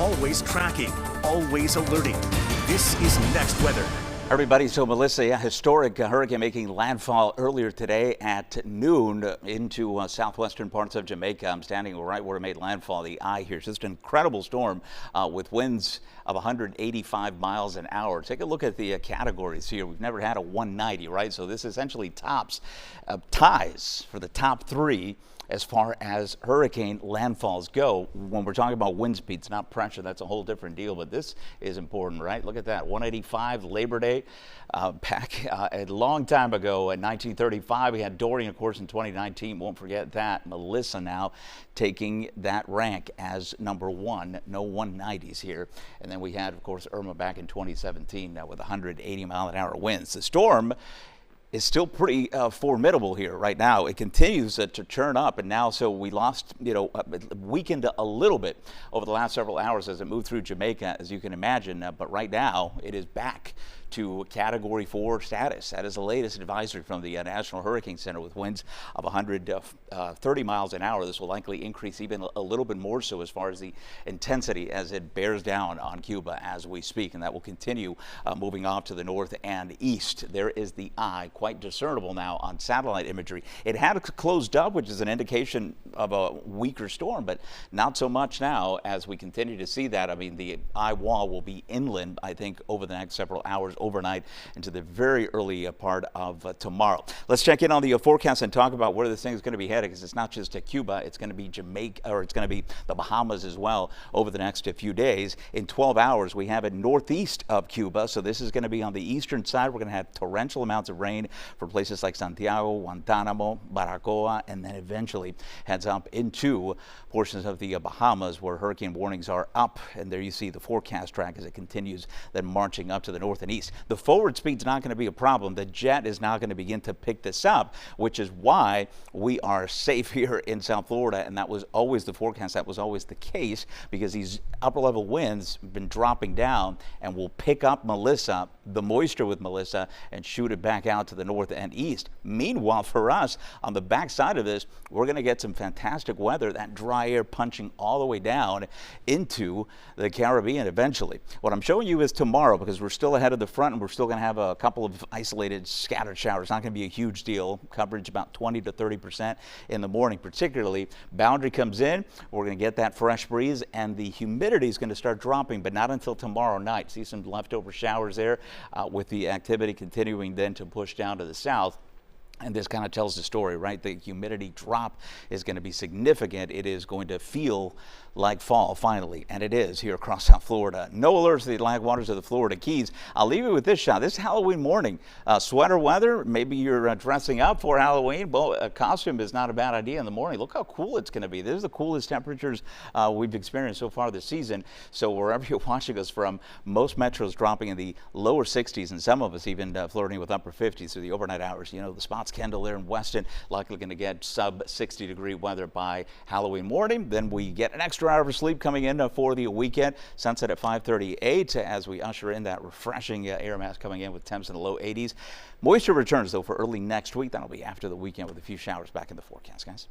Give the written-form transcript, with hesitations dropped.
always tracking, always alerting. This is Next Weather. Everybody, so Melissa, a historic hurricane making landfall earlier today at noon into southwestern parts of Jamaica. I'm standing right where it made landfall, the eye here. It's just an incredible storm with winds of 185 miles an hour. Take a look at the categories here. We've never had a 190, right? So this essentially ties for the top three as far as hurricane landfalls go. When we're talking about wind speeds, not pressure, that's a whole different deal, but this is important, right? Look at that, 185 Labor Day. Back a long time ago in 1935, we had Dorian, of course, in 2019. Won't forget that. Melissa now taking that rank as number one. No 190s here. And then we had, of course, Irma back in 2017 with 180 mile an hour winds. The storm is still pretty formidable here right now. It continues to churn up, and now so we lost, weakened a little bit over the last several hours as it moved through Jamaica, as you can imagine. But right now it is back to Category 4 status. That is the latest advisory from the National Hurricane Center with winds of 130 miles an hour. This will likely increase even a little bit more so as far as the intensity as it bears down on Cuba as we speak, and that will continue moving off to the north and east. There is the eye, quite discernible now on satellite imagery. It had closed up, which is an indication of a weaker storm, but not so much now as we continue to see that. I mean, the eye wall will be inland, I think, over the next several hours, overnight into the very early part of tomorrow. Let's check in on the forecast and talk about where this thing is going to be headed, because it's not just to Cuba, it's going to be Jamaica, or it's going to be the Bahamas as well over the next few days. In 12 hours, we have it northeast of Cuba, so this is going to be on the eastern side. We're going to have torrential amounts of rain for places like Santiago, Guantanamo, Baracoa, and then eventually heads up into portions of the Bahamas where hurricane warnings are up. And there you see the forecast track as it continues then marching up to the north and east. The forward speed's not going to be a problem. The jet is now going to begin to pick this up, which is why we are safe here in South Florida. And that was always the forecast. That was always the case, because these upper level winds have been dropping down and will pick up Melissa, the moisture with Melissa, and shoot it back out to the north and east. Meanwhile, for us on the backside of this, we're going to get some fantastic weather, that dry air punching all the way down into the Caribbean eventually. What I'm showing you is tomorrow, because we're still ahead of the front and we're still going to have a couple of isolated scattered showers. Not going to be a huge deal. Coverage about 20 to 30% in the morning, particularly. Boundary comes in, we're going to get that fresh breeze, and the humidity is going to start dropping, but not until tomorrow night. See some leftover showers there with the activity continuing then to push down to the south. And this kind of tells the story, right? The humidity drop is going to be significant. It is going to feel like fall finally, and it is here across South Florida. No alerts to the Atlantic waters of the Florida Keys. I'll leave you with this shot. This is Halloween morning. Sweater weather. Maybe you're dressing up for Halloween. Well, a costume is not a bad idea in the morning. Look how cool it's going to be. This is the coolest temperatures we've experienced so far this season. So wherever you're watching us from, most metros dropping in the lower 60s, and some of us even flirting with upper 50s through the overnight hours. You know, the spots Kendall there in Weston, likely going to get sub 60-degree weather by Halloween morning. Then we get an extra hour of sleep coming in for the weekend. Sunset at 5:38 as we usher in that refreshing air mass coming in with temps in the low 80s. Moisture returns though for early next week. That'll be after the weekend with a few showers back in the forecast, guys.